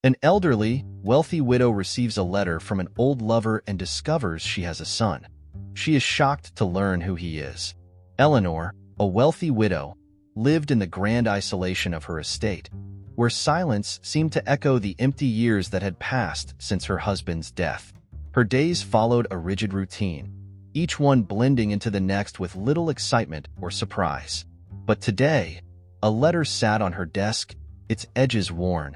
An elderly, wealthy widow receives a letter from an old lover and discovers she has a son. She is shocked to learn who he is. Eleanor, a wealthy widow, lived in the grand isolation of her estate, where silence seemed to echo the empty years that had passed since her husband's death. Her days followed a rigid routine, each one blending into the next with little excitement or surprise. But today, a letter sat on her desk, its edges worn,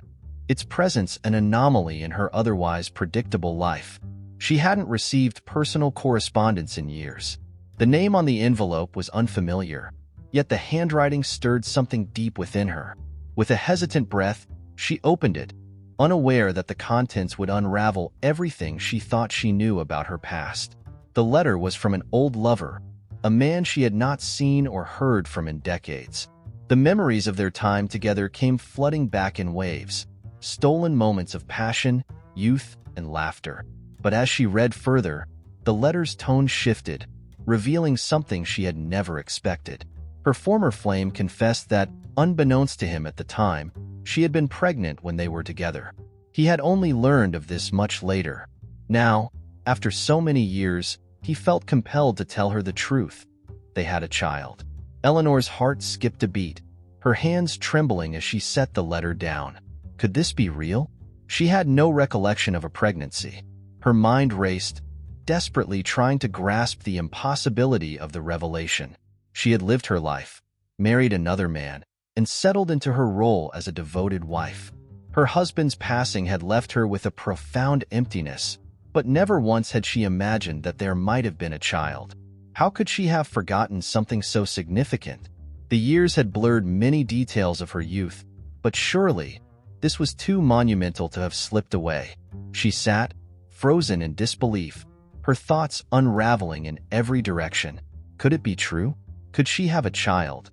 its presence an anomaly in her otherwise predictable life. She hadn't received personal correspondence in years. The name on the envelope was unfamiliar, yet the handwriting stirred something deep within her. With a hesitant breath, she opened it, unaware that the contents would unravel everything she thought she knew about her past. The letter was from an old lover, a man she had not seen or heard from in decades. The memories of their time together came flooding back in waves, stolen moments of passion, youth, and laughter. But as she read further, the letter's tone shifted, revealing something she had never expected. Her former flame confessed that, unbeknownst to him at the time, she had been pregnant when they were together. He had only learned of this much later. Now, after so many years, he felt compelled to tell her the truth. They had a child. Eleanor's heart skipped a beat, her hands trembling as she set the letter down. Could this be real? She had no recollection of a pregnancy. Her mind raced, desperately trying to grasp the impossibility of the revelation. She had lived her life, married another man, and settled into her role as a devoted wife. Her husband's passing had left her with a profound emptiness, but never once had she imagined that there might have been a child. How could she have forgotten something so significant? The years had blurred many details of her youth, but surely, this was too monumental to have slipped away. She sat, frozen in disbelief, her thoughts unraveling in every direction. Could it be true? Could she have a child?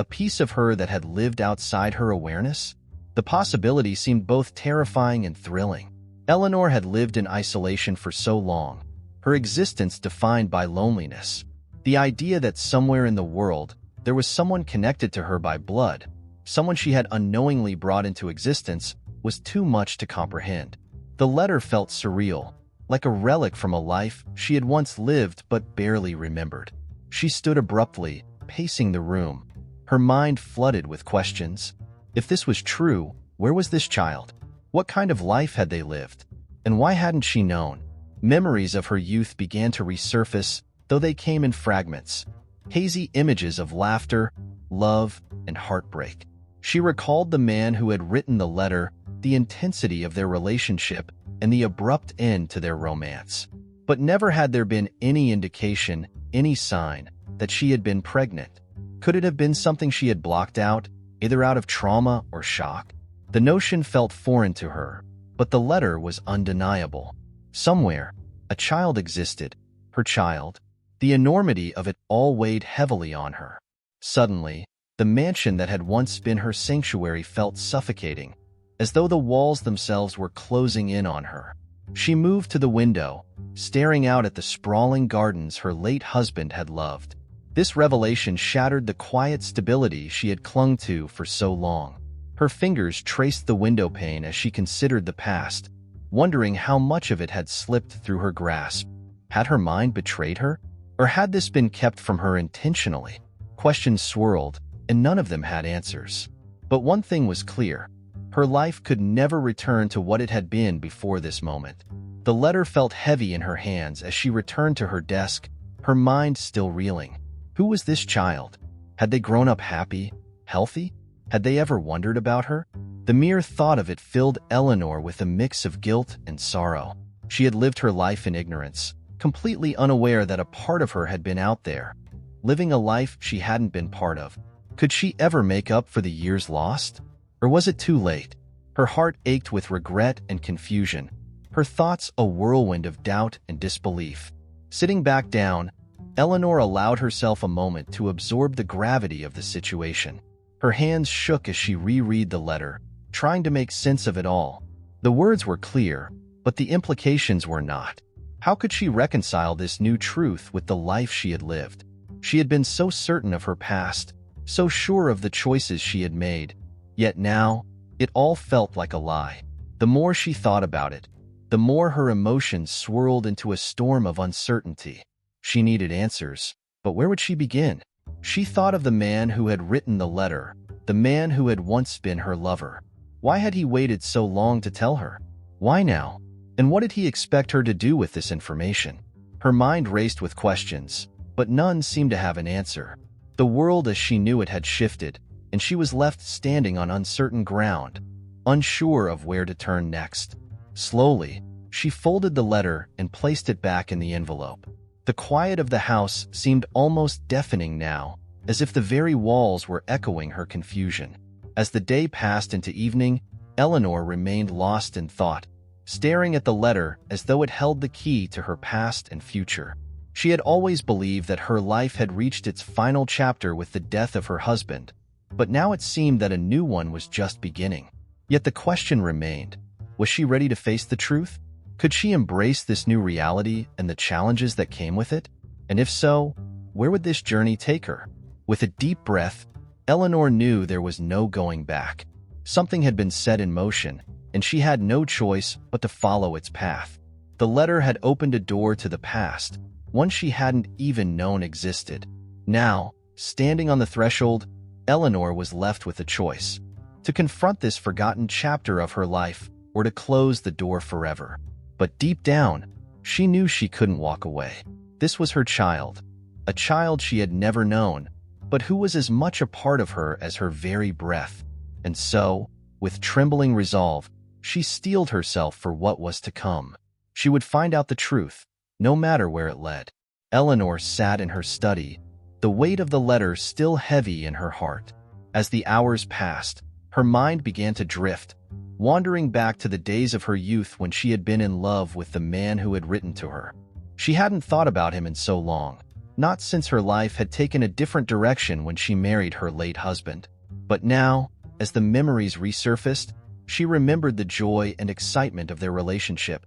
A piece of her that had lived outside her awareness? The possibility seemed both terrifying and thrilling. Eleanor had lived in isolation for so long, her existence defined by loneliness. The idea that somewhere in the world there was someone connected to her by blood, someone she had unknowingly brought into existence, was too much to comprehend. The letter felt surreal, like a relic from a life she had once lived but barely remembered. She stood abruptly, pacing the room, her mind flooded with questions. If this was true, where was this child? What kind of life had they lived? And why hadn't she known? Memories of her youth began to resurface, though they came in fragments. Hazy images of laughter, love, and heartbreak. She recalled the man who had written the letter, the intensity of their relationship, and the abrupt end to their romance. But never had there been any indication, any sign, that she had been pregnant. Could it have been something she had blocked out, either out of trauma or shock? The notion felt foreign to her, but the letter was undeniable. Somewhere, a child existed, her child. The enormity of it all weighed heavily on her. Suddenly, the mansion that had once been her sanctuary felt suffocating, as though the walls themselves were closing in on her. She moved to the window, staring out at the sprawling gardens her late husband had loved. This revelation shattered the quiet stability she had clung to for so long. Her fingers traced the window pane as she considered the past, wondering how much of it had slipped through her grasp. Had her mind betrayed her? Or had this been kept from her intentionally? Questions swirled, and none of them had answers. But one thing was clear. Her life could never return to what it had been before this moment. The letter felt heavy in her hands as she returned to her desk, her mind still reeling. Who was this child? Had they grown up happy, healthy? Had they ever wondered about her? The mere thought of it filled Eleanor with a mix of guilt and sorrow. She had lived her life in ignorance, completely unaware that a part of her had been out there, living a life she hadn't been part of. Could she ever make up for the years lost? Or was it too late? Her heart ached with regret and confusion, her thoughts a whirlwind of doubt and disbelief. Sitting back down, Eleanor allowed herself a moment to absorb the gravity of the situation. Her hands shook as she reread the letter, trying to make sense of it all. The words were clear, but the implications were not. How could she reconcile this new truth with the life she had lived? She had been so certain of her past, so sure of the choices she had made, yet now, it all felt like a lie. The more she thought about it, the more her emotions swirled into a storm of uncertainty. She needed answers, but where would she begin? She thought of the man who had written the letter, the man who had once been her lover. Why had he waited so long to tell her? Why now? And what did he expect her to do with this information? Her mind raced with questions, but none seemed to have an answer. The world as she knew it had shifted, and she was left standing on uncertain ground, unsure of where to turn next. Slowly, she folded the letter and placed it back in the envelope. The quiet of the house seemed almost deafening now, as if the very walls were echoing her confusion. As the day passed into evening, Eleanor remained lost in thought, staring at the letter as though it held the key to her past and future. She had always believed that her life had reached its final chapter with the death of her husband, but now it seemed that a new one was just beginning. Yet the question remained, was she ready to face the truth? Could she embrace this new reality and the challenges that came with it? And if so, where would this journey take her? With a deep breath, Eleanor knew there was no going back. Something had been set in motion, and she had no choice but to follow its path. The letter had opened a door to the past, one she hadn't even known existed. Now, standing on the threshold, Eleanor was left with a choice: to confront this forgotten chapter of her life or to close the door forever. But deep down, she knew she couldn't walk away. This was her child, a child she had never known, but who was as much a part of her as her very breath. And so, with trembling resolve, she steeled herself for what was to come. She would find out the truth, no matter where it led. Eleanor sat in her study, the weight of the letter still heavy in her heart. As the hours passed, her mind began to drift, wandering back to the days of her youth when she had been in love with the man who had written to her. She hadn't thought about him in so long, not since her life had taken a different direction when she married her late husband. But now, as the memories resurfaced, she remembered the joy and excitement of their relationship,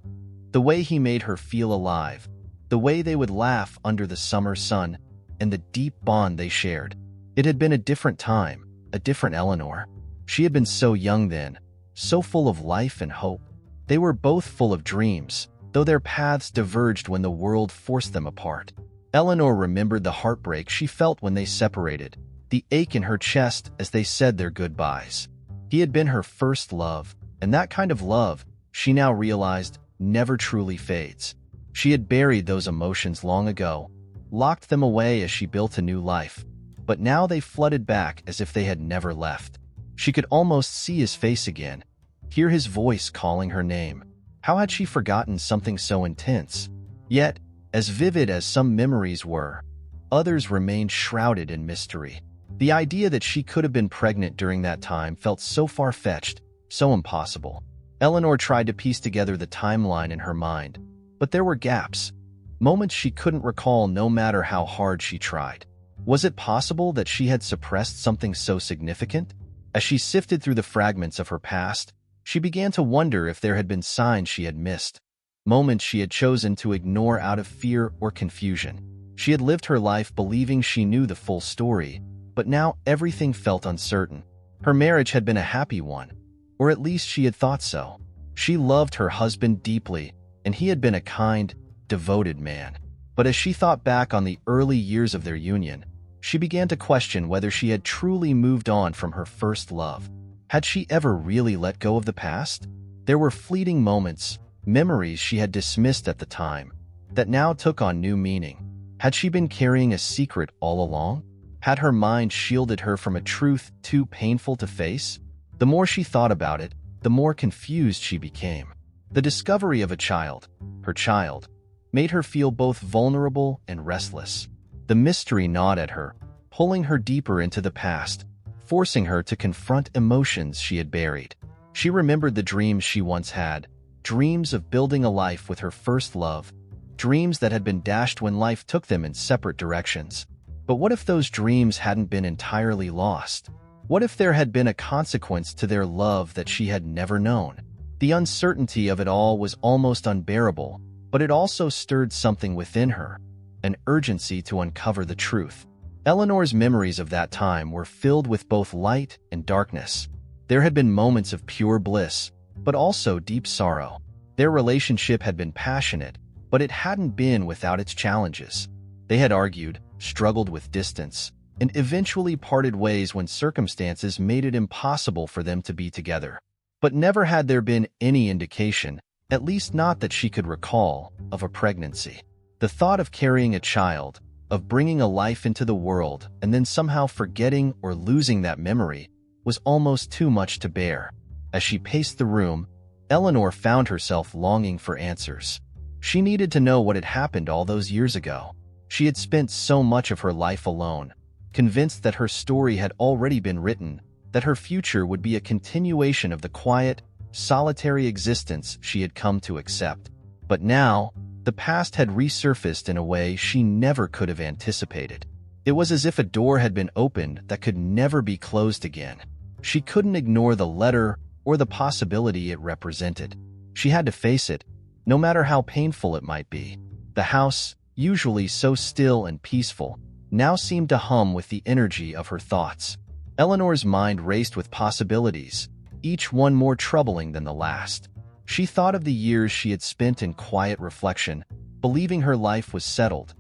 the way he made her feel alive, the way they would laugh under the summer sun, and the deep bond they shared. It had been a different time, a different Eleanor. She had been so young then, so full of life and hope. They were both full of dreams, though their paths diverged when the world forced them apart. Eleanor remembered the heartbreak she felt when they separated, the ache in her chest as they said their goodbyes. He had been her first love, and that kind of love, she now realized, never truly fades. She had buried those emotions long ago, locked them away as she built a new life, but now they flooded back as if they had never left. She could almost see his face again, hear his voice calling her name. How had she forgotten something so intense? Yet, as vivid as some memories were, others remained shrouded in mystery. The idea that she could have been pregnant during that time felt so far-fetched, so impossible. Eleanor tried to piece together the timeline in her mind, but there were gaps, moments she couldn't recall no matter how hard she tried. Was it possible that she had suppressed something so significant? As she sifted through the fragments of her past, she began to wonder if there had been signs she had missed, moments she had chosen to ignore out of fear or confusion. She had lived her life believing she knew the full story, but now everything felt uncertain. Her marriage had been a happy one, or at least she had thought so. She loved her husband deeply, and he had been a kind, devoted man. But as she thought back on the early years of their union, she began to question whether she had truly moved on from her first love. Had she ever really let go of the past? There were fleeting moments, memories she had dismissed at the time, that now took on new meaning. Had she been carrying a secret all along? Had her mind shielded her from a truth too painful to face? The more she thought about it, the more confused she became. The discovery of a child, her child, made her feel both vulnerable and restless. The mystery gnawed at her, pulling her deeper into the past, forcing her to confront emotions she had buried. She remembered the dreams she once had, dreams of building a life with her first love, dreams that had been dashed when life took them in separate directions. But what if those dreams hadn't been entirely lost? What if there had been a consequence to their love that she had never known? The uncertainty of it all was almost unbearable, but it also stirred something within her, an urgency to uncover the truth. Eleanor's memories of that time were filled with both light and darkness. There had been moments of pure bliss, but also deep sorrow. Their relationship had been passionate, but it hadn't been without its challenges. They had argued, struggled with distance, and eventually parted ways when circumstances made it impossible for them to be together. But never had there been any indication, at least not that she could recall, of a pregnancy. The thought of carrying a child, of bringing a life into the world and then somehow forgetting or losing that memory, was almost too much to bear. As she paced the room, Eleanor found herself longing for answers. She needed to know what had happened all those years ago. She had spent so much of her life alone, convinced that her story had already been written, that her future would be a continuation of the quiet, solitary existence she had come to accept. But now, the past had resurfaced in a way she never could have anticipated. It was as if a door had been opened that could never be closed again. She couldn't ignore the letter or the possibility it represented. She had to face it, no matter how painful it might be. The house, usually so still and peaceful, now seemed to hum with the energy of her thoughts. Eleanor's mind raced with possibilities, each one more troubling than the last. She thought of the years she had spent in quiet reflection, believing her life was settled,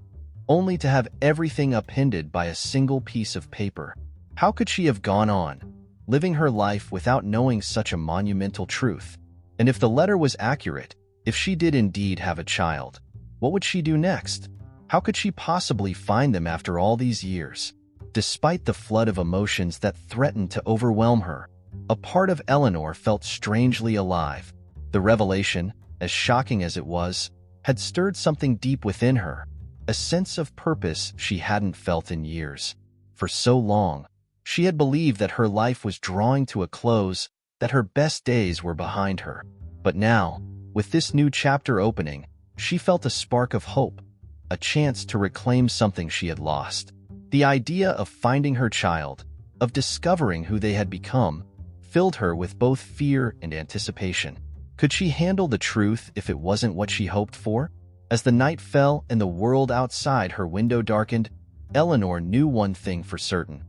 only to have everything upended by a single piece of paper. How could she have gone on, living her life without knowing such a monumental truth? And if the letter was accurate, if she did indeed have a child, what would she do next? How could she possibly find them after all these years? Despite the flood of emotions that threatened to overwhelm her, a part of Eleanor felt strangely alive. The revelation, as shocking as it was, had stirred something deep within her, a sense of purpose she hadn't felt in years. For so long, she had believed that her life was drawing to a close, that her best days were behind her. But now, with this new chapter opening, she felt a spark of hope, a chance to reclaim something she had lost. The idea of finding her child, of discovering who they had become, filled her with both fear and anticipation. Could she handle the truth if it wasn't what she hoped for? As the night fell and the world outside her window darkened, Eleanor knew one thing for certain.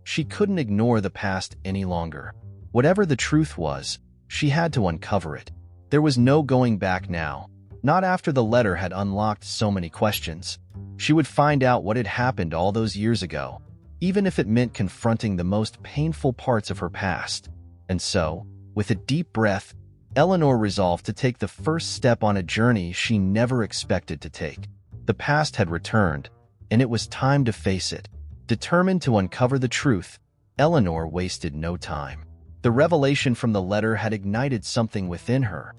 She couldn't ignore the past any longer. Whatever the truth was, she had to uncover it. There was no going back now, not after the letter had unlocked so many questions. She would find out what had happened all those years ago, even if it meant confronting the most painful parts of her past. And so, with a deep breath, Eleanor resolved to take the first step on a journey she never expected to take. The past had returned, and it was time to face it. Determined to uncover the truth, Eleanor wasted no time. The revelation from the letter had ignited something within her,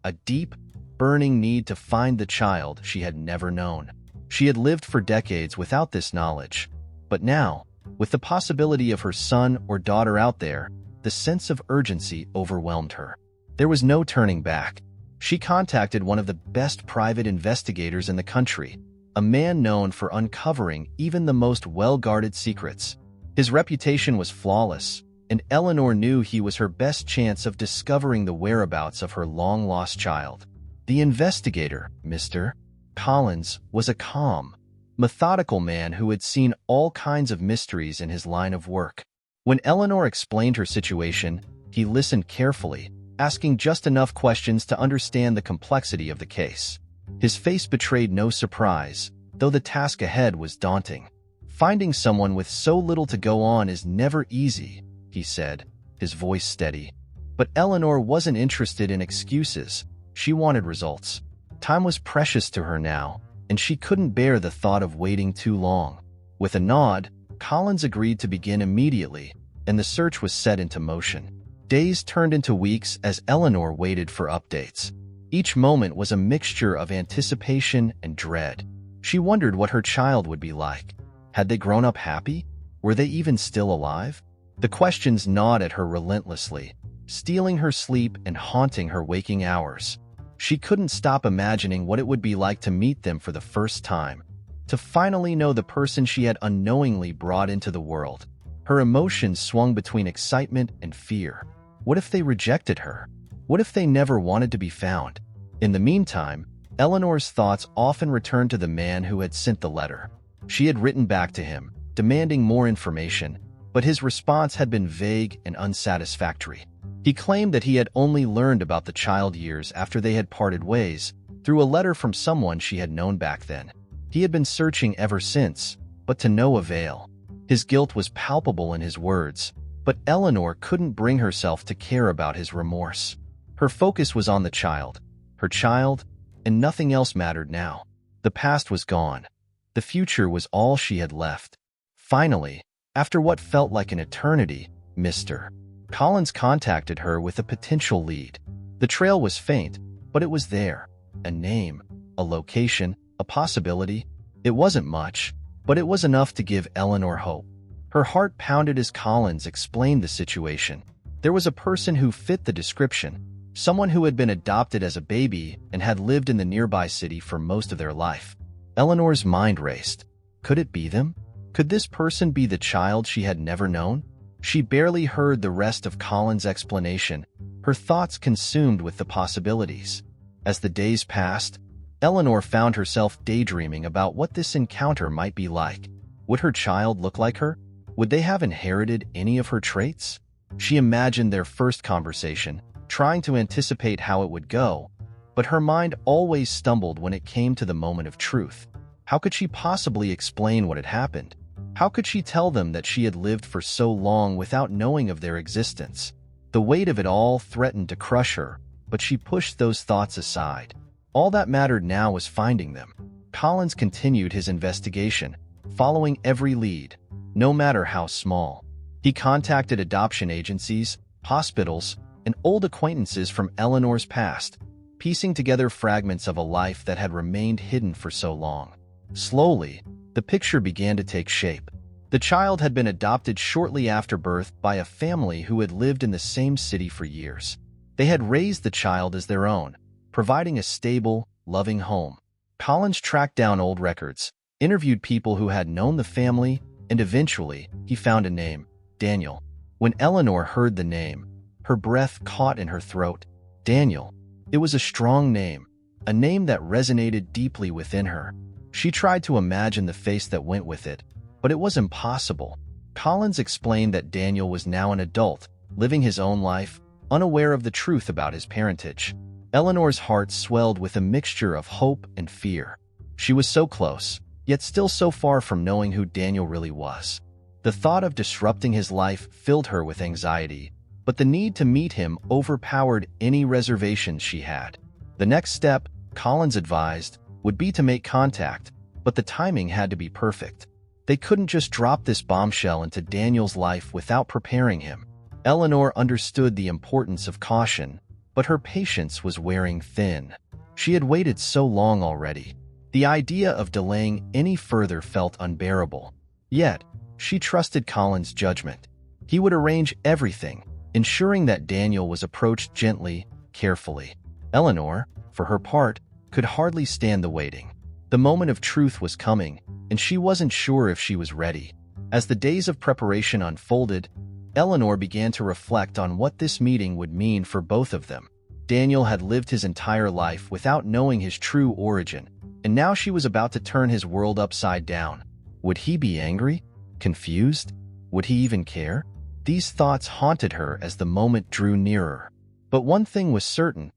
a deep, burning need to find the child she had never known. She had lived for decades without this knowledge, but now, with the possibility of her son or daughter out there, the sense of urgency overwhelmed her. There was no turning back. She contacted one of the best private investigators in the country, a man known for uncovering even the most well-guarded secrets. His reputation was flawless, and Eleanor knew he was her best chance of discovering the whereabouts of her long-lost child. The investigator, Mr. Collins, was a calm, methodical man who had seen all kinds of mysteries in his line of work. When Eleanor explained her situation, he listened carefully, asking just enough questions to understand the complexity of the case. His face betrayed no surprise, though the task ahead was daunting. Finding someone with so little to go on is never easy, he said, his voice steady. But Eleanor wasn't interested in excuses. She wanted results. Time was precious to her now, and she couldn't bear the thought of waiting too long. With a nod, Collins agreed to begin immediately, and the search was set into motion. Days turned into weeks as Eleanor waited for updates. Each moment was a mixture of anticipation and dread. She wondered what her child would be like. Had they grown up happy? Were they even still alive? The questions gnawed at her relentlessly, stealing her sleep and haunting her waking hours. She couldn't stop imagining what it would be like to meet them for the first time, to finally know the person she had unknowingly brought into the world. Her emotions swung between excitement and fear. What if they rejected her? What if they never wanted to be found? In the meantime, Eleanor's thoughts often returned to the man who had sent the letter. She had written back to him, demanding more information, but his response had been vague and unsatisfactory. He claimed that he had only learned about the child years after they had parted ways, through a letter from someone she had known back then. He had been searching ever since, but to no avail. His guilt was palpable in his words, but Eleanor couldn't bring herself to care about his remorse. Her focus was on the child, her child, and nothing else mattered now. The past was gone. The future was all she had left. Finally, after what felt like an eternity, Mr. Collins contacted her with a potential lead. The trail was faint, but it was there. A name, a location, a possibility. It wasn't much, but it was enough to give Eleanor hope. Her heart pounded as Collins explained the situation. There was a person who fit the description, someone who had been adopted as a baby and had lived in the nearby city for most of their life. Eleanor's mind raced. Could it be them? Could this person be the child she had never known? She barely heard the rest of Collins' explanation, her thoughts consumed with the possibilities. As the days passed, Eleanor found herself daydreaming about what this encounter might be like. Would her child look like her? Would they have inherited any of her traits? She imagined their first conversation, trying to anticipate how it would go, but her mind always stumbled when it came to the moment of truth. How could she possibly explain what had happened? How could she tell them that she had lived for so long without knowing of their existence? The weight of it all threatened to crush her, but she pushed those thoughts aside. All that mattered now was finding them. Collins continued his investigation, following every lead, no matter how small. He contacted adoption agencies, hospitals, and old acquaintances from Eleanor's past, piecing together fragments of a life that had remained hidden for so long. Slowly, the picture began to take shape. The child had been adopted shortly after birth by a family who had lived in the same city for years. They had raised the child as their own, providing a stable, loving home. Collins tracked down old records, interviewed people who had known the family, and eventually, he found a name, Daniel. When Eleanor heard the name, her breath caught in her throat. Daniel. It was a strong name, a name that resonated deeply within her. She tried to imagine the face that went with it, but it was impossible. Collins explained that Daniel was now an adult, living his own life, unaware of the truth about his parentage. Eleanor's heart swelled with a mixture of hope and fear. She was so close, yet still so far from knowing who Daniel really was. The thought of disrupting his life filled her with anxiety, but the need to meet him overpowered any reservations she had. The next step, Collins advised, would be to make contact, but the timing had to be perfect. They couldn't just drop this bombshell into Daniel's life without preparing him. Eleanor understood the importance of caution, but her patience was wearing thin. She had waited so long already. The idea of delaying any further felt unbearable. Yet, she trusted Collins' judgment. He would arrange everything, ensuring that Daniel was approached gently, carefully. Eleanor, for her part, could hardly stand the waiting. The moment of truth was coming, and she wasn't sure if she was ready. As the days of preparation unfolded, Eleanor began to reflect on what this meeting would mean for both of them. Daniel had lived his entire life without knowing his true origin, and now she was about to turn his world upside down. Would he be angry? Confused? Would he even care? These thoughts haunted her as the moment drew nearer. But one thing was certain.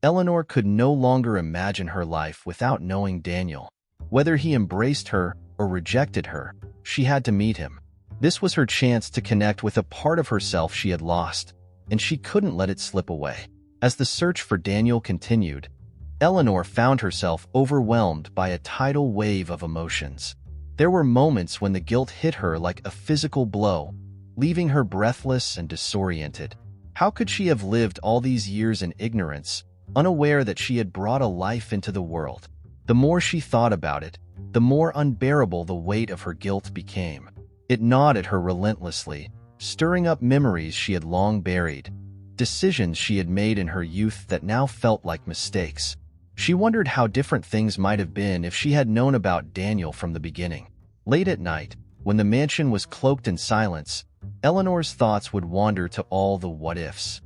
Eleanor could no longer imagine her life without knowing Daniel. Whether he embraced her or rejected her, she had to meet him. This was her chance to connect with a part of herself she had lost, and she couldn't let it slip away. As the search for Daniel continued, Eleanor found herself overwhelmed by a tidal wave of emotions. There were moments when the guilt hit her like a physical blow, leaving her breathless and disoriented. How could she have lived all these years in ignorance, unaware that she had brought a life into the world? The more she thought about it, the more unbearable the weight of her guilt became. It gnawed at her relentlessly, stirring up memories she had long buried, decisions she had made in her youth that now felt like mistakes. She wondered how different things might have been if she had known about Daniel from the beginning. Late at night, when the mansion was cloaked in silence, Eleanor's thoughts would wander to all the what-ifs.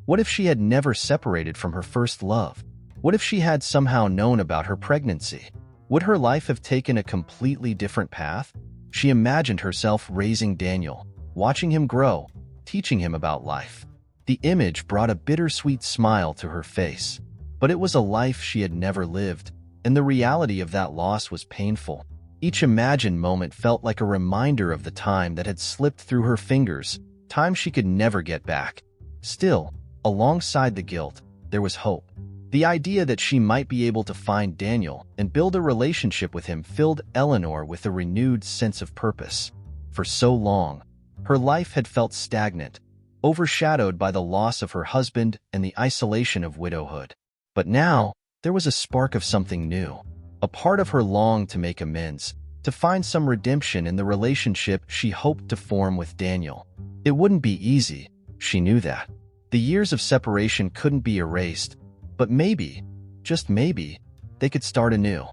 What if she had never separated from her first love? What if she had somehow known about her pregnancy? Would her life have taken a completely different path? She imagined herself raising Daniel, watching him grow, teaching him about life. The image brought a bittersweet smile to her face. But it was a life she had never lived, and the reality of that loss was painful. Each imagined moment felt like a reminder of the time that had slipped through her fingers, time she could never get back. Still, alongside the guilt, there was hope. The idea that she might be able to find Daniel and build a relationship with him filled Eleanor with a renewed sense of purpose. For so long, her life had felt stagnant, overshadowed by the loss of her husband and the isolation of widowhood. But now, there was a spark of something new. A part of her longed to make amends, to find some redemption in the relationship she hoped to form with Daniel. It wouldn't be easy, she knew that. The years of separation couldn't be erased, but maybe, just maybe, they could start anew.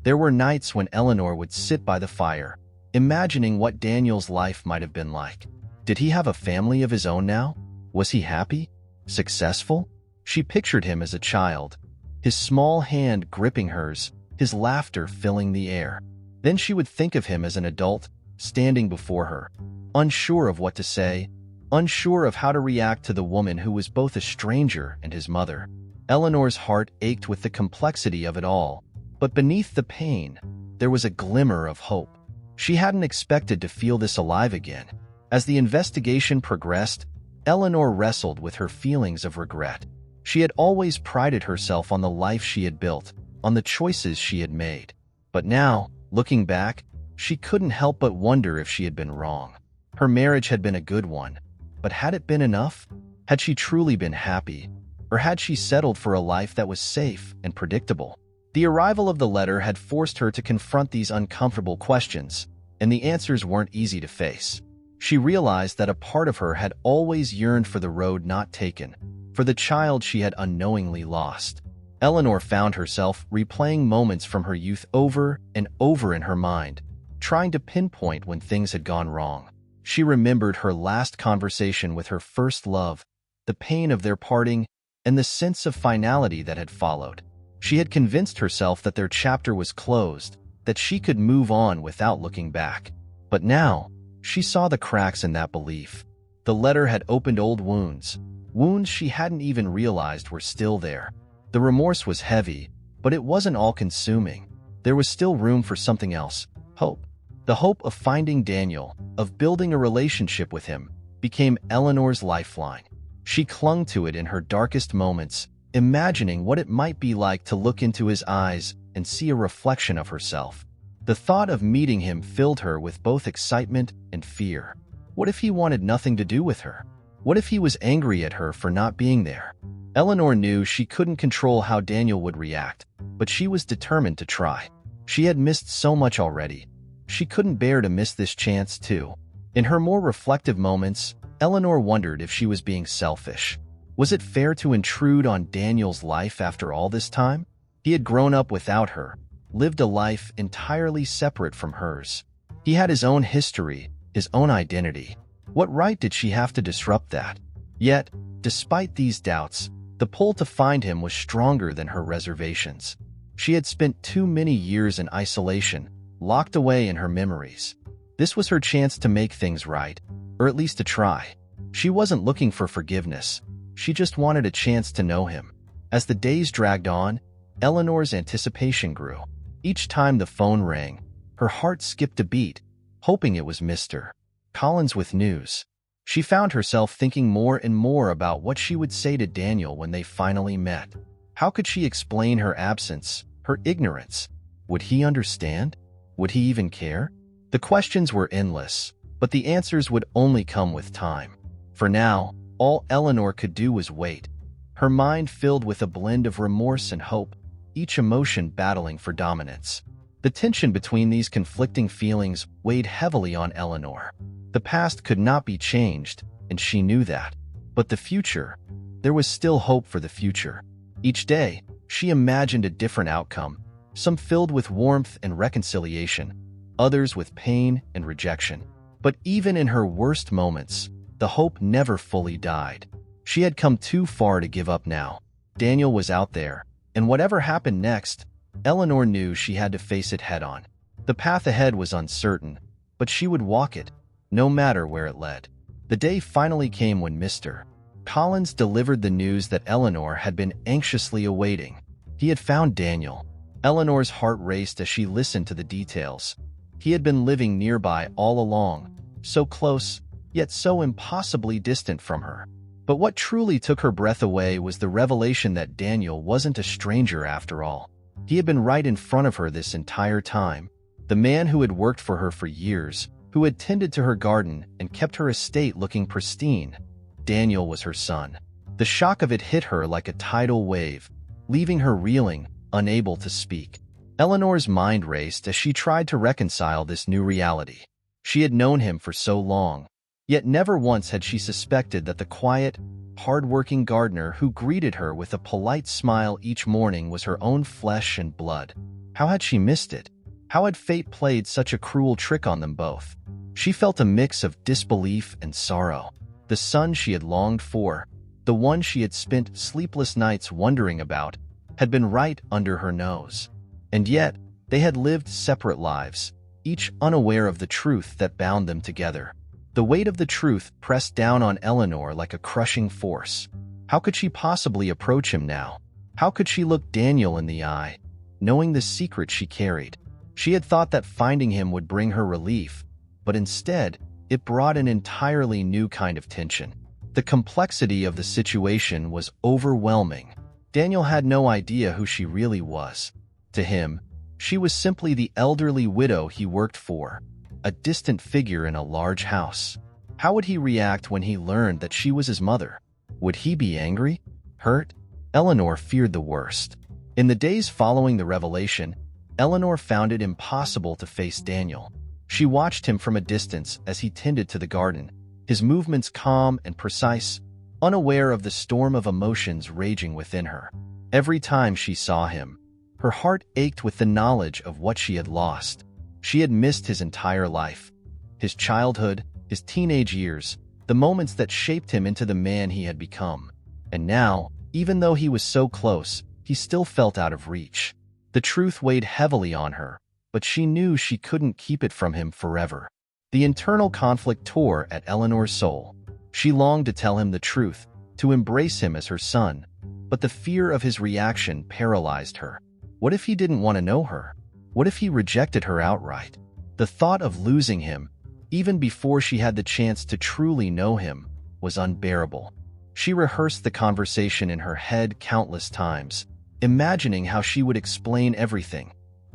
There were nights when Eleanor would sit by the fire, imagining what Daniel's life might have been like. Did he have a family of his own now? Was he happy? Successful? She pictured him as a child, his small hand gripping hers, his laughter filling the air. Then she would think of him as an adult, standing before her, unsure of what to say, unsure of how to react to the woman who was both a stranger and his mother. Eleanor's heart ached with the complexity of it all, but beneath the pain, there was a glimmer of hope. She hadn't expected to feel this alive again. As the investigation progressed, Eleanor wrestled with her feelings of regret. She had always prided herself on the life she had built, on the choices she had made. But now, looking back, she couldn't help but wonder if she had been wrong. Her marriage had been a good one, but had it been enough? Had she truly been happy? Or had she settled for a life that was safe and predictable? The arrival of the letter had forced her to confront these uncomfortable questions, and the answers weren't easy to face. She realized that a part of her had always yearned for the road not taken, for the child she had unknowingly lost. Eleanor found herself replaying moments from her youth over and over in her mind, trying to pinpoint when things had gone wrong. She remembered her last conversation with her first love, the pain of their parting, and the sense of finality that had followed. She had convinced herself that their chapter was closed, that she could move on without looking back. But now, she saw the cracks in that belief. The letter had opened old wounds, wounds she hadn't even realized were still there. The remorse was heavy, but it wasn't all-consuming. There was still room for something else, hope. The hope of finding Daniel, of building a relationship with him, became Eleanor's lifeline. She clung to it in her darkest moments, imagining what it might be like to look into his eyes and see a reflection of herself. The thought of meeting him filled her with both excitement and fear. What if he wanted nothing to do with her? What if he was angry at her for not being there? Eleanor knew she couldn't control how Daniel would react, but she was determined to try. She had missed so much already. She couldn't bear to miss this chance, too. In her more reflective moments, Eleanor wondered if she was being selfish. Was it fair to intrude on Daniel's life after all this time? He had grown up without her, lived a life entirely separate from hers. He had his own history, his own identity. What right did she have to disrupt that? Yet, despite these doubts, the pull to find him was stronger than her reservations. She had spent too many years in isolation, locked away in her memories. This was her chance to make things right, or at least to try. She wasn't looking for forgiveness. She just wanted a chance to know him. As the days dragged on, Eleanor's anticipation grew. Each time the phone rang, her heart skipped a beat, hoping it was Mr. Collins with news. She found herself thinking more and more about what she would say to Daniel when they finally met. How could she explain her absence, her ignorance? Would he understand? Would he even care? The questions were endless, but the answers would only come with time. For now, all Eleanor could do was wait, her mind filled with a blend of remorse and hope, each emotion battling for dominance. The tension between these conflicting feelings weighed heavily on Eleanor. The past could not be changed, and she knew that. But the future, there was still hope for the future. Each day, she imagined a different outcome, some filled with warmth and reconciliation, others with pain and rejection. But even in her worst moments, the hope never fully died. She had come too far to give up now. Daniel was out there, and whatever happened next, Eleanor knew she had to face it head-on. The path ahead was uncertain, but she would walk it, no matter where it led. The day finally came when Mr. Collins delivered the news that Eleanor had been anxiously awaiting. He had found Daniel. Eleanor's heart raced as she listened to the details. He had been living nearby all along, so close, yet so impossibly distant from her. But what truly took her breath away was the revelation that Daniel wasn't a stranger after all. He had been right in front of her this entire time. The man who had worked for her for years, who had tended to her garden and kept her estate looking pristine. Daniel was her son. The shock of it hit her like a tidal wave, leaving her reeling, unable to speak. Eleanor's mind raced as she tried to reconcile this new reality. She had known him for so long, yet never once had she suspected that the quiet, hard-working gardener who greeted her with a polite smile each morning was her own flesh and blood. How had she missed it? How had fate played such a cruel trick on them both? She felt a mix of disbelief and sorrow. The son she had longed for, the one she had spent sleepless nights wondering about, had been right under her nose. And yet, they had lived separate lives, each unaware of the truth that bound them together. The weight of the truth pressed down on Eleanor like a crushing force. How could she possibly approach him now? How could she look Daniel in the eye, knowing the secret she carried? She had thought that finding him would bring her relief, but instead, it brought an entirely new kind of tension. The complexity of the situation was overwhelming. Daniel had no idea who she really was. To him, she was simply the elderly widow he worked for, a distant figure in a large house. How would he react when he learned that she was his mother? Would he be angry? Hurt? Eleanor feared the worst. In the days following the revelation, Eleanor found it impossible to face Daniel. She watched him from a distance as he tended to the garden, his movements calm and precise, unaware of the storm of emotions raging within her. Every time she saw him, her heart ached with the knowledge of what she had lost. She had missed his entire life, his childhood, his teenage years, the moments that shaped him into the man he had become. And now, even though he was so close, he still felt out of reach. The truth weighed heavily on her, but she knew she couldn't keep it from him forever. The internal conflict tore at Eleanor's soul. She longed to tell him the truth, to embrace him as her son, but the fear of his reaction paralyzed her. What if he didn't want to know her? What if he rejected her outright? The thought of losing him, even before she had the chance to truly know him, was unbearable. She rehearsed the conversation in her head countless times, imagining how she would explain everything.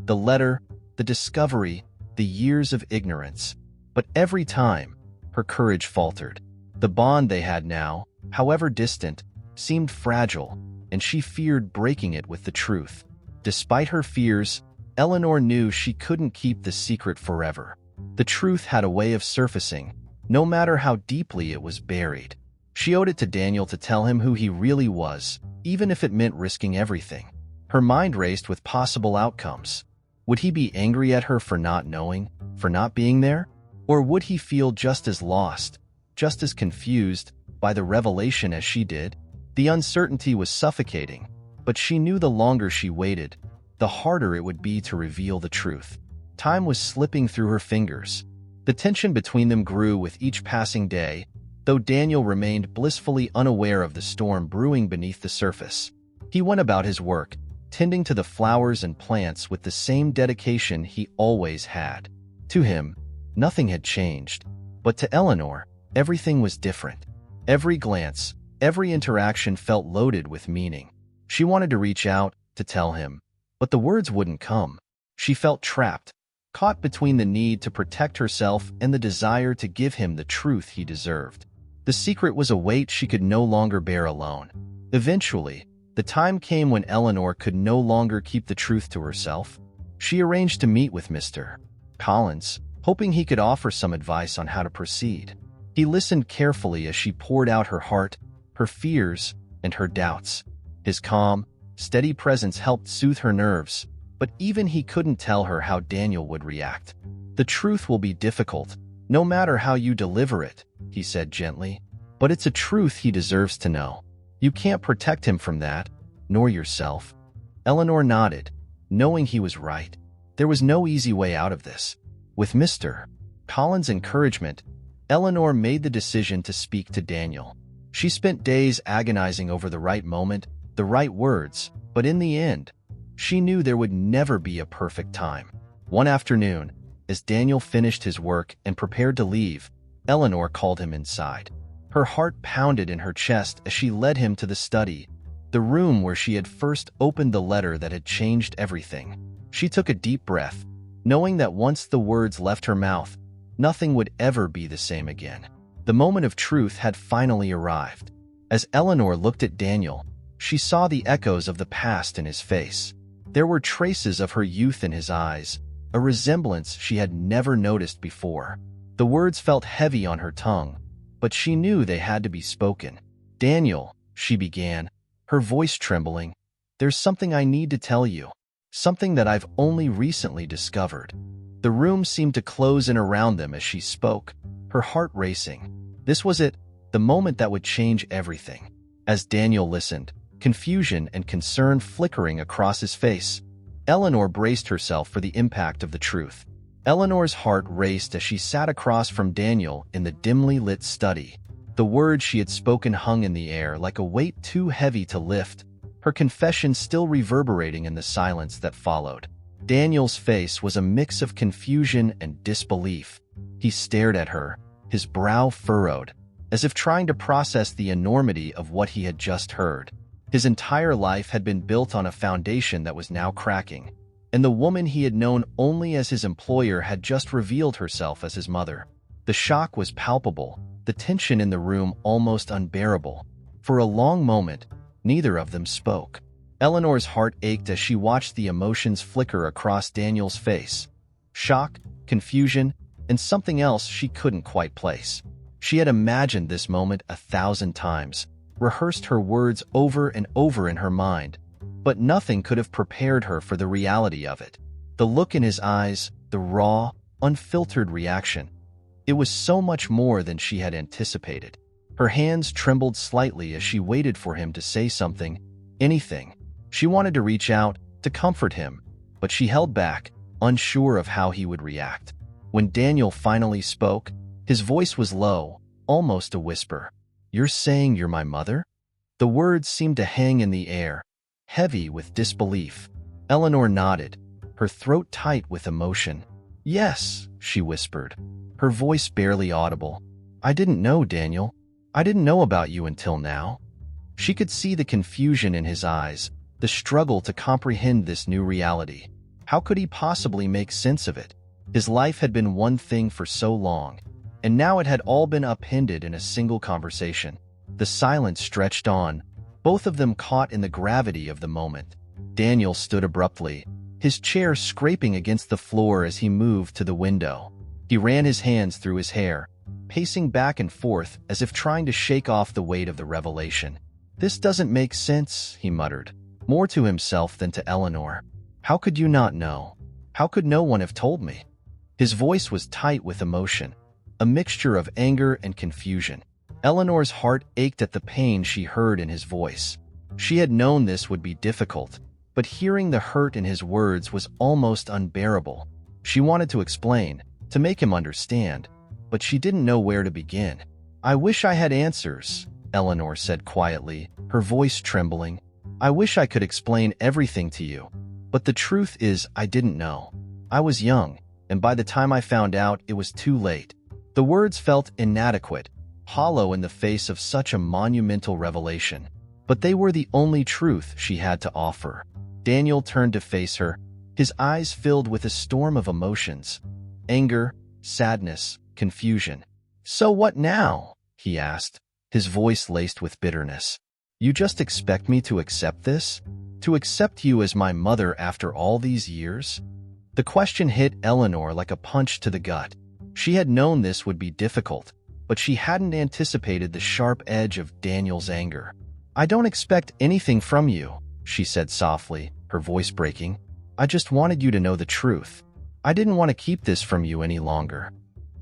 The letter, the discovery, the years of ignorance. But every time, her courage faltered. The bond they had now, however distant, seemed fragile, and she feared breaking it with the truth. Despite her fears, Eleanor knew she couldn't keep the secret forever. The truth had a way of surfacing, no matter how deeply it was buried. She owed it to Daniel to tell him who he really was, even if it meant risking everything. Her mind raced with possible outcomes. Would he be angry at her for not knowing, for not being there? Or would he feel just as lost, just as confused, by the revelation as she did? The uncertainty was suffocating, but she knew the longer she waited, the harder it would be to reveal the truth. Time was slipping through her fingers. The tension between them grew with each passing day, though Daniel remained blissfully unaware of the storm brewing beneath the surface. He went about his work, tending to the flowers and plants with the same dedication he always had. To him, nothing had changed, but to Eleanor, everything was different. Every glance, every interaction felt loaded with meaning. She wanted to reach out, to tell him, but the words wouldn't come. She felt trapped, caught between the need to protect herself and the desire to give him the truth he deserved. The secret was a weight she could no longer bear alone. Eventually, the time came when Eleanor could no longer keep the truth to herself. She arranged to meet with Mr. Collins, hoping he could offer some advice on how to proceed. He listened carefully as she poured out her heart, her fears, and her doubts. His calm, steady presence helped soothe her nerves, but even he couldn't tell her how Daniel would react. "The truth will be difficult, no matter how you deliver it," he said gently. "But it's a truth he deserves to know. You can't protect him from that, nor yourself." Eleanor nodded, knowing he was right. There was no easy way out of this. With Mr. Collins' encouragement, Eleanor made the decision to speak to Daniel. She spent days agonizing over the right moment, the right words, but in the end, she knew there would never be a perfect time. One afternoon, as Daniel finished his work and prepared to leave, Eleanor called him inside. Her heart pounded in her chest as she led him to the study, the room where she had first opened the letter that had changed everything. She took a deep breath, knowing that once the words left her mouth, nothing would ever be the same again. The moment of truth had finally arrived. As Eleanor looked at Daniel, she saw the echoes of the past in his face. There were traces of her youth in his eyes, a resemblance she had never noticed before. The words felt heavy on her tongue, but she knew they had to be spoken. "Daniel," she began, her voice trembling, "there's something I need to tell you, something that I've only recently discovered." The room seemed to close in around them as she spoke, her heart racing. This was it, the moment that would change everything. As Daniel listened, confusion and concern flickering across his face, Eleanor braced herself for the impact of the truth. Eleanor's heart raced as she sat across from Daniel in the dimly lit study. The words she had spoken hung in the air like a weight too heavy to lift, her confession still reverberating in the silence that followed. Daniel's face was a mix of confusion and disbelief. He stared at her, his brow furrowed, as if trying to process the enormity of what he had just heard. His entire life had been built on a foundation that was now cracking, and the woman he had known only as his employer had just revealed herself as his mother. The shock was palpable, the tension in the room almost unbearable. For a long moment, neither of them spoke. Eleanor's heart ached as she watched the emotions flicker across Daniel's face. Shock, confusion, and something else she couldn't quite place. She had imagined this moment 1,000 times, rehearsed her words over and over in her mind, but nothing could have prepared her for the reality of it. The look in his eyes, the raw, unfiltered reaction. It was so much more than she had anticipated. Her hands trembled slightly as she waited for him to say something, anything. She wanted to reach out, to comfort him, but she held back, unsure of how he would react. When Daniel finally spoke, his voice was low, almost a whisper. "You're saying you're my mother?" The words seemed to hang in the air, heavy with disbelief. Eleanor nodded, her throat tight with emotion. "Yes," she whispered, her voice barely audible. "I didn't know, Daniel. I didn't know about you until now." She could see the confusion in his eyes, the struggle to comprehend this new reality. How could he possibly make sense of it? His life had been one thing for so long, and now it had all been upended in a single conversation. The silence stretched on, both of them caught in the gravity of the moment. Daniel stood abruptly, his chair scraping against the floor as he moved to the window. He ran his hands through his hair, pacing back and forth as if trying to shake off the weight of the revelation. "This doesn't make sense," he muttered, more to himself than to Eleanor. "How could you not know? How could no one have told me?" His voice was tight with emotion, a mixture of anger and confusion. Eleanor's heart ached at the pain she heard in his voice. She had known this would be difficult, but hearing the hurt in his words was almost unbearable. She wanted to explain, to make him understand, but she didn't know where to begin. "I wish I had answers," Eleanor said quietly, her voice trembling. "I wish I could explain everything to you, but the truth is I didn't know. I was young, and by the time I found out, it was too late." The words felt inadequate, hollow in the face of such a monumental revelation, but they were the only truth she had to offer. Daniel turned to face her, his eyes filled with a storm of emotions. Anger, sadness, confusion. "So what now?" he asked, his voice laced with bitterness. "You just expect me to accept this? To accept you as my mother after all these years?" The question hit Eleanor like a punch to the gut. She had known this would be difficult, but she hadn't anticipated the sharp edge of Daniel's anger. "I don't expect anything from you," she said softly, her voice breaking. "I just wanted you to know the truth. I didn't want to keep this from you any longer."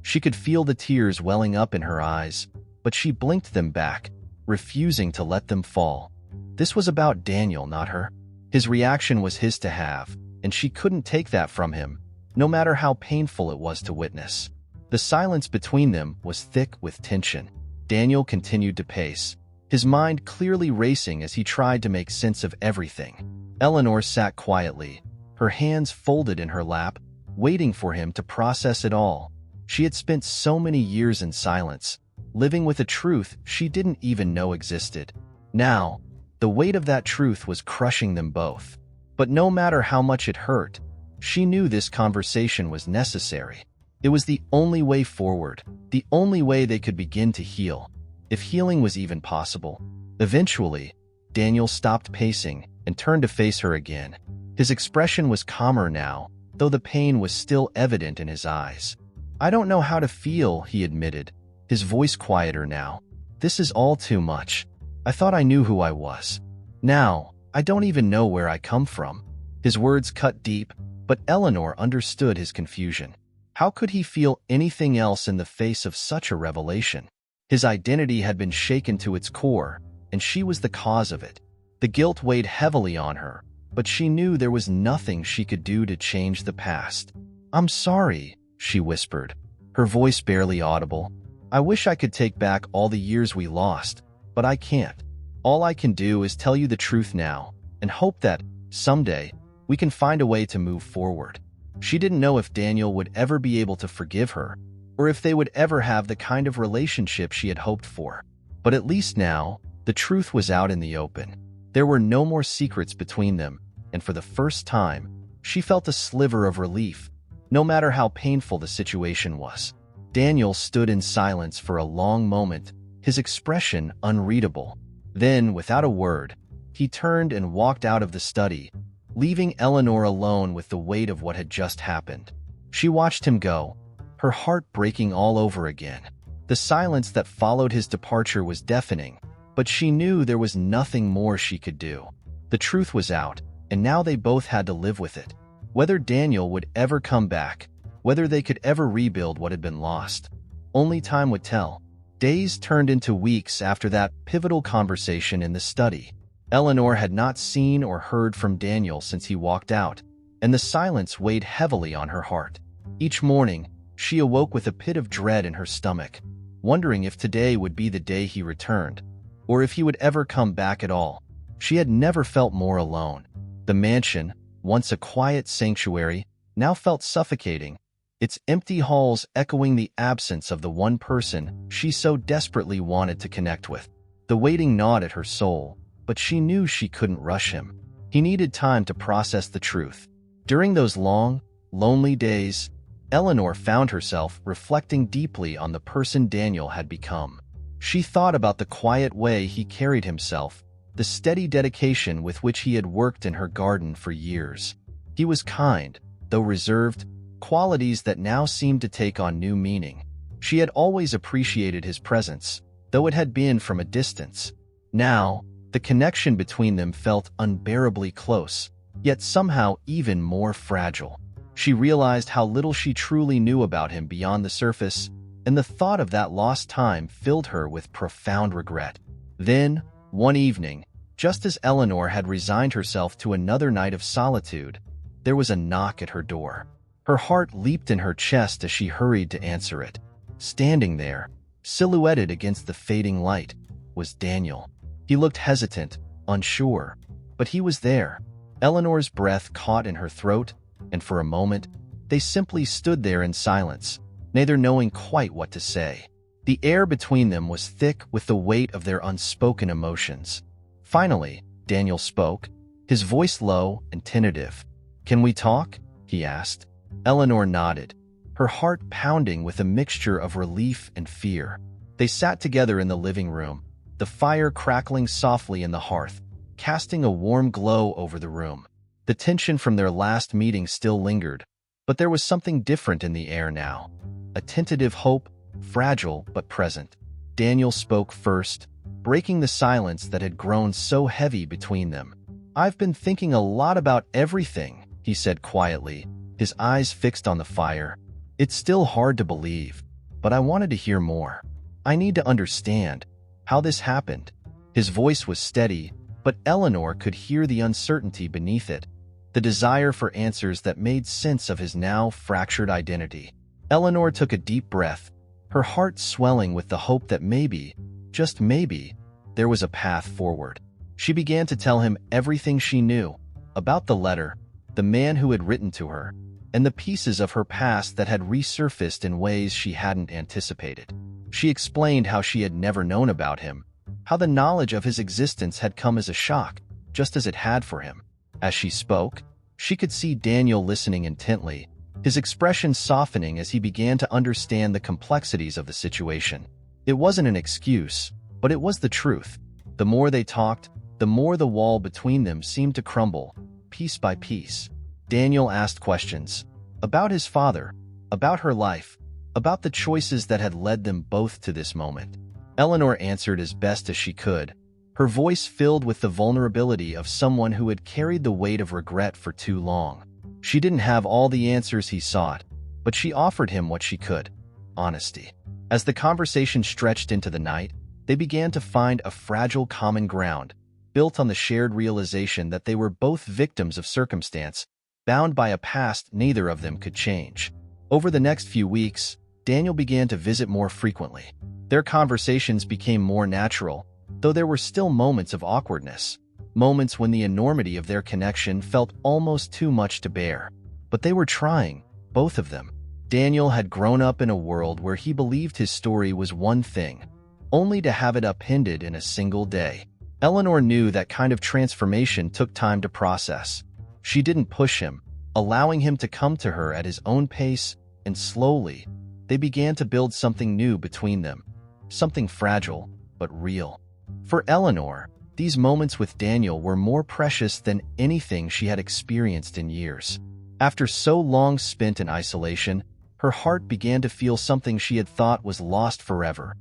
She could feel the tears welling up in her eyes, but she blinked them back, refusing to let them fall. This was about Daniel, not her. His reaction was his to have, and she couldn't take that from him, no matter how painful it was to witness. The silence between them was thick with tension. Daniel continued to pace, his mind clearly racing as he tried to make sense of everything. Eleanor sat quietly, her hands folded in her lap, waiting for him to process it all. She had spent so many years in silence, living with a truth she didn't even know existed. Now, the weight of that truth was crushing them both. But no matter how much it hurt, she knew this conversation was necessary. It was the only way forward, the only way they could begin to heal, if healing was even possible. Eventually, Daniel stopped pacing and turned to face her again. His expression was calmer now, though the pain was still evident in his eyes. "I don't know how to feel," he admitted, his voice quieter now. "This is all too much. I thought I knew who I was. Now, I don't even know where I come from." His words cut deep, but Eleanor understood his confusion. How could he feel anything else in the face of such a revelation? His identity had been shaken to its core, and she was the cause of it. The guilt weighed heavily on her, but she knew there was nothing she could do to change the past. "I'm sorry," she whispered, her voice barely audible. "I wish I could take back all the years we lost, but I can't. All I can do is tell you the truth now, and hope that, someday, we can find a way to move forward." She didn't know if Daniel would ever be able to forgive her, or if they would ever have the kind of relationship she had hoped for. But at least now, the truth was out in the open. There were no more secrets between them, and for the first time, she felt a sliver of relief, no matter how painful the situation was. Daniel stood in silence for a long moment, his expression unreadable. Then, without a word, he turned and walked out of the study, leaving Eleanor alone with the weight of what had just happened. She watched him go, her heart breaking all over again. The silence that followed his departure was deafening, but she knew there was nothing more she could do. The truth was out, and now they both had to live with it. Whether Daniel would ever come back, whether they could ever rebuild what had been lost, only time would tell. Days turned into weeks after that pivotal conversation in the study. Eleanor had not seen or heard from Daniel since he walked out, and the silence weighed heavily on her heart. Each morning, she awoke with a pit of dread in her stomach, wondering if today would be the day he returned, or if he would ever come back at all. She had never felt more alone. The mansion, once a quiet sanctuary, now felt suffocating, its empty halls echoing the absence of the one person she so desperately wanted to connect with. The waiting gnawed at her soul, but she knew she couldn't rush him. He needed time to process the truth. During those long, lonely days, Eleanor found herself reflecting deeply on the person Daniel had become. She thought about the quiet way he carried himself, the steady dedication with which he had worked in her garden for years. He was kind, though reserved, qualities that now seemed to take on new meaning. She had always appreciated his presence, though it had been from a distance. Now, the connection between them felt unbearably close, yet somehow even more fragile. She realized how little she truly knew about him beyond the surface, and the thought of that lost time filled her with profound regret. Then, one evening, just as Eleanor had resigned herself to another night of solitude, there was a knock at her door. Her heart leaped in her chest as she hurried to answer it. Standing there, silhouetted against the fading light, was Daniel. He looked hesitant, unsure, but he was there. Eleanor's breath caught in her throat, and for a moment, they simply stood there in silence, neither knowing quite what to say. The air between them was thick with the weight of their unspoken emotions. Finally, Daniel spoke, his voice low and tentative. "Can we talk?" he asked. Eleanor nodded, her heart pounding with a mixture of relief and fear. They sat together in the living room, the fire crackling softly in the hearth, casting a warm glow over the room. The tension from their last meeting still lingered, but there was something different in the air now. A tentative hope, fragile but present. Daniel spoke first, breaking the silence that had grown so heavy between them. "I've been thinking a lot about everything," he said quietly, his eyes fixed on the fire. "It's still hard to believe, but I wanted to hear more. I need to understand how this happened." His voice was steady, but Eleanor could hear the uncertainty beneath it, the desire for answers that made sense of his now fractured identity. Eleanor took a deep breath, her heart swelling with the hope that maybe, just maybe, there was a path forward. She began to tell him everything she knew about the letter, the man who had written to her, and the pieces of her past that had resurfaced in ways she hadn't anticipated. She explained how she had never known about him, how the knowledge of his existence had come as a shock, just as it had for him. As she spoke, she could see Daniel listening intently, his expression softening as he began to understand the complexities of the situation. It wasn't an excuse, but it was the truth. The more they talked, the more the wall between them seemed to crumble, piece by piece. Daniel asked questions about his father, about her life, about the choices that had led them both to this moment. Eleanor answered as best as she could, her voice filled with the vulnerability of someone who had carried the weight of regret for too long. She didn't have all the answers he sought, but she offered him what she could: honesty. As the conversation stretched into the night, they began to find a fragile common ground, built on the shared realization that they were both victims of circumstance, bound by a past neither of them could change. Over the next few weeks, Daniel began to visit more frequently. Their conversations became more natural, though there were still moments of awkwardness, moments when the enormity of their connection felt almost too much to bear. But they were trying, both of them. Daniel had grown up in a world where he believed his story was one thing, only to have it upended in a single day. Eleanor knew that kind of transformation took time to process. She didn't push him, allowing him to come to her at his own pace, and slowly, they began to build something new between them, something fragile, but real. For Eleanor, these moments with Daniel were more precious than anything she had experienced in years. After so long spent in isolation, her heart began to feel something she had thought was lost forever,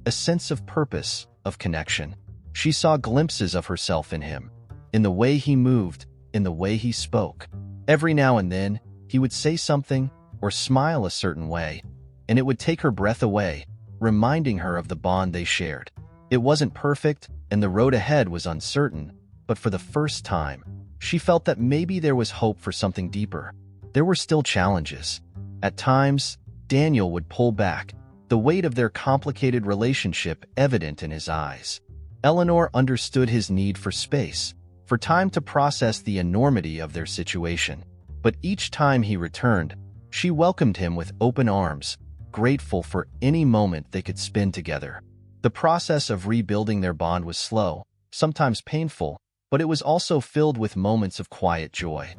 a sense of purpose, of connection. She saw glimpses of herself in him, in the way he moved, in the way he spoke. Every now and then, he would say something or smile a certain way, and it would take her breath away, reminding her of the bond they shared. It wasn't perfect, and the road ahead was uncertain, but for the first time, she felt that maybe there was hope for something deeper. There were still challenges. At times, Daniel would pull back, the weight of their complicated relationship evident in his eyes. Eleanor understood his need for space, for time to process the enormity of their situation. But each time he returned, she welcomed him with open arms, grateful for any moment they could spend together. The process of rebuilding their bond was slow, sometimes painful, but it was also filled with moments of quiet joy.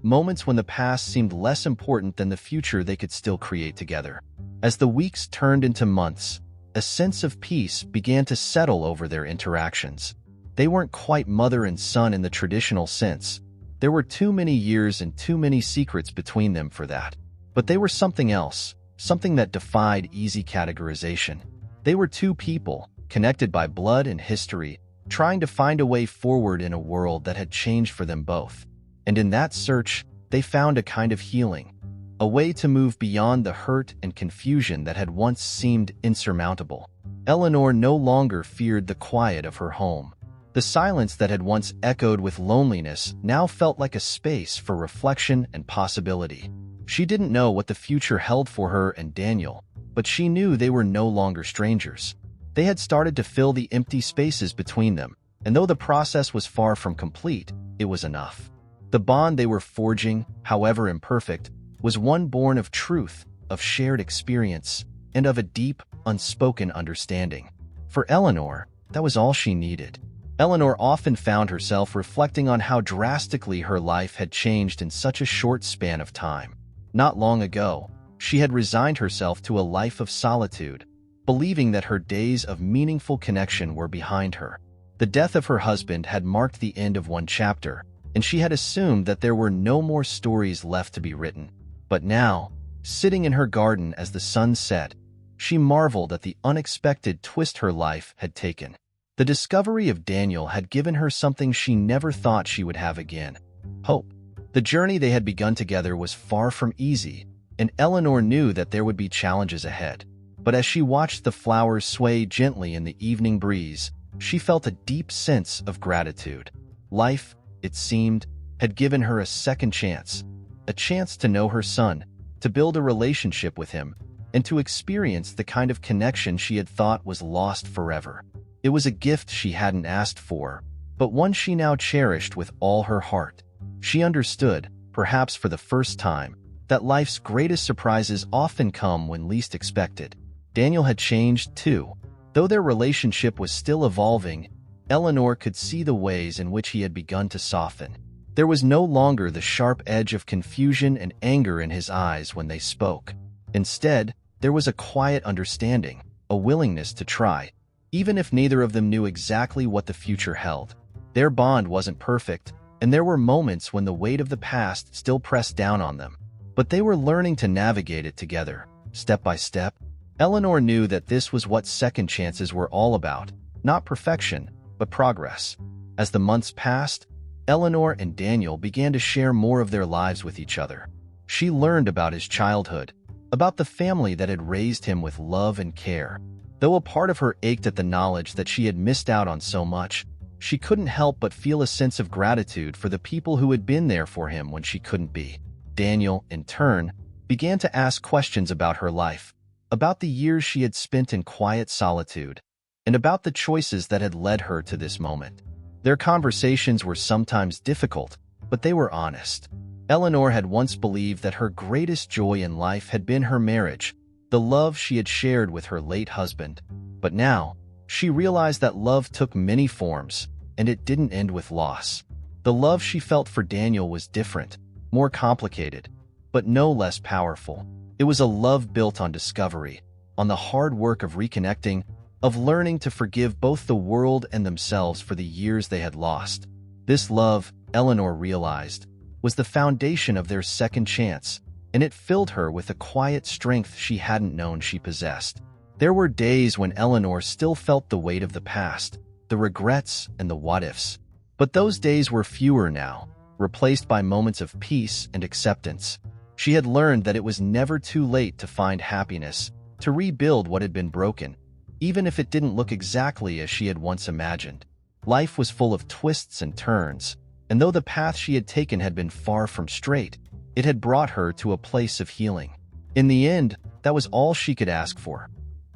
Moments when the past seemed less important than the future they could still create together. As the weeks turned into months, a sense of peace began to settle over their interactions. They weren't quite mother and son in the traditional sense. There were too many years and too many secrets between them for that. But they were something else, something that defied easy categorization. They were two people, connected by blood and history, trying to find a way forward in a world that had changed for them both. And in that search, they found a kind of healing, a way to move beyond the hurt and confusion that had once seemed insurmountable. Eleanor no longer feared the quiet of her home. The silence that had once echoed with loneliness now felt like a space for reflection and possibility. She didn't know what the future held for her and Daniel, but she knew they were no longer strangers. They had started to fill the empty spaces between them, and though the process was far from complete, it was enough. The bond they were forging, however imperfect, was one born of truth, of shared experience, and of a deep, unspoken understanding. For Eleanor, that was all she needed. Eleanor often found herself reflecting on how drastically her life had changed in such a short span of time. Not long ago, she had resigned herself to a life of solitude, believing that her days of meaningful connection were behind her. The death of her husband had marked the end of one chapter, and she had assumed that there were no more stories left to be written. But now, sitting in her garden as the sun set, she marveled at the unexpected twist her life had taken. The discovery of Daniel had given her something she never thought she would have again: hope. The journey they had begun together was far from easy, and Eleanor knew that there would be challenges ahead. But as she watched the flowers sway gently in the evening breeze, she felt a deep sense of gratitude. Life, it seemed, had given her a second chance, a chance to know her son, to build a relationship with him, and to experience the kind of connection she had thought was lost forever. It was a gift she hadn't asked for, but one she now cherished with all her heart. She understood, perhaps for the first time, that life's greatest surprises often come when least expected. Daniel had changed too. Though their relationship was still evolving, Eleanor could see the ways in which he had begun to soften. There was no longer the sharp edge of confusion and anger in his eyes when they spoke. Instead, there was a quiet understanding, a willingness to try, even if neither of them knew exactly what the future held. Their bond wasn't perfect, and there were moments when the weight of the past still pressed down on them. But they were learning to navigate it together, step by step. Eleanor knew that this was what second chances were all about, not perfection, but progress. As the months passed, Eleanor and Daniel began to share more of their lives with each other. She learned about his childhood, about the family that had raised him with love and care. Though a part of her ached at the knowledge that she had missed out on so much, she couldn't help but feel a sense of gratitude for the people who had been there for him when she couldn't be. Daniel, in turn, began to ask questions about her life, about the years she had spent in quiet solitude, and about the choices that had led her to this moment. Their conversations were sometimes difficult, but they were honest. Eleanor had once believed that her greatest joy in life had been her marriage, the love she had shared with her late husband. But now, she realized that love took many forms, and it didn't end with loss. The love she felt for Daniel was different, more complicated, but no less powerful. It was a love built on discovery, on the hard work of reconnecting, of learning to forgive both the world and themselves for the years they had lost. This love, Eleanor realized, was the foundation of their second chance, and it filled her with a quiet strength she hadn't known she possessed. There were days when Eleanor still felt the weight of the past, the regrets and the what-ifs. But those days were fewer now, replaced by moments of peace and acceptance. She had learned that it was never too late to find happiness, to rebuild what had been broken, even if it didn't look exactly as she had once imagined. Life was full of twists and turns, and though the path she had taken had been far from straight, it had brought her to a place of healing. In the end, that was all she could ask for.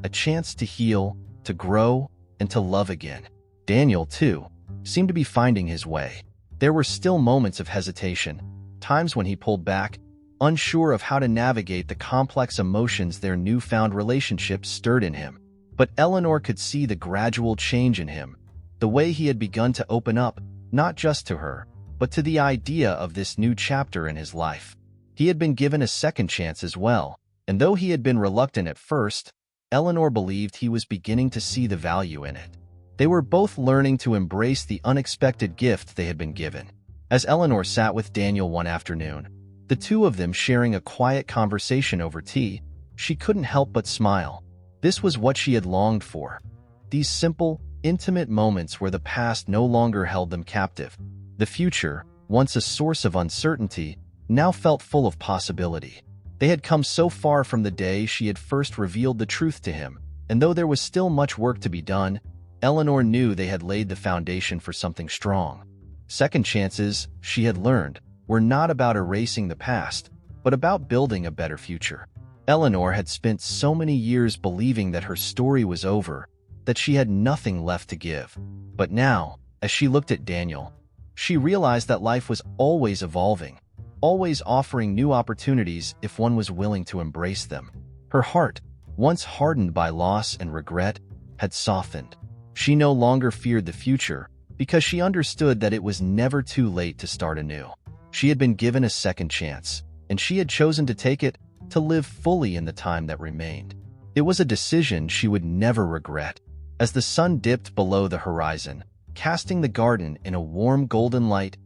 A chance to heal, to grow, and to love again. Daniel, too, seemed to be finding his way. There were still moments of hesitation, times when he pulled back, unsure of how to navigate the complex emotions their newfound relationship stirred in him. But Eleanor could see the gradual change in him, the way he had begun to open up, not just to her, but to the idea of this new chapter in his life. He had been given a second chance as well, and though he had been reluctant at first, Eleanor believed he was beginning to see the value in it. They were both learning to embrace the unexpected gift they had been given. As Eleanor sat with Daniel one afternoon, the two of them sharing a quiet conversation over tea, she couldn't help but smile. This was what she had longed for. These simple, intimate moments where the past no longer held them captive. The future, once a source of uncertainty, now felt full of possibility. They had come so far from the day she had first revealed the truth to him, and though there was still much work to be done, Eleanor knew they had laid the foundation for something strong. Second chances, she had learned, were not about erasing the past, but about building a better future. Eleanor had spent so many years believing that her story was over, that she had nothing left to give. But now, as she looked at Daniel, she realized that life was always evolving, always offering new opportunities if one was willing to embrace them. Her heart, once hardened by loss and regret, had softened. She no longer feared the future because she understood that it was never too late to start anew. She had been given a second chance, and she had chosen to take it, to live fully in the time that remained. It was a decision she would never regret. As the sun dipped below the horizon, casting the garden in a warm golden light,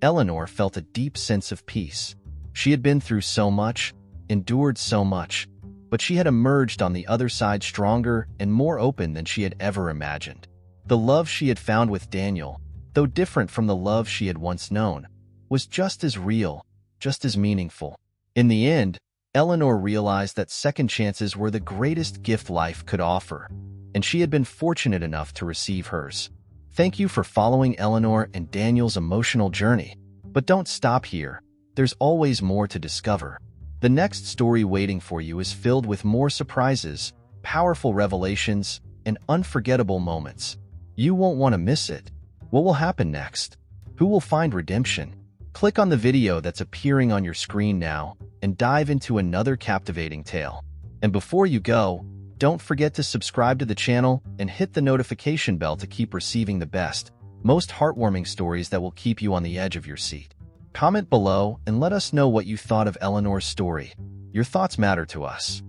Eleanor felt a deep sense of peace. She had been through so much, endured so much, but she had emerged on the other side stronger and more open than she had ever imagined. The love she had found with Daniel, though different from the love she had once known, was just as real, just as meaningful. In the end, Eleanor realized that second chances were the greatest gift life could offer, and she had been fortunate enough to receive hers. Thank you for following Eleanor and Daniel's emotional journey. But don't stop here. There's always more to discover. The next story waiting for you is filled with more surprises, powerful revelations, and unforgettable moments. You won't want to miss it. What will happen next? Who will find redemption? Click on the video that's appearing on your screen now and dive into another captivating tale. And before you go, don't forget to subscribe to the channel and hit the notification bell to keep receiving the best, most heartwarming stories that will keep you on the edge of your seat. Comment below and let us know what you thought of Eleanor's story. Your thoughts matter to us.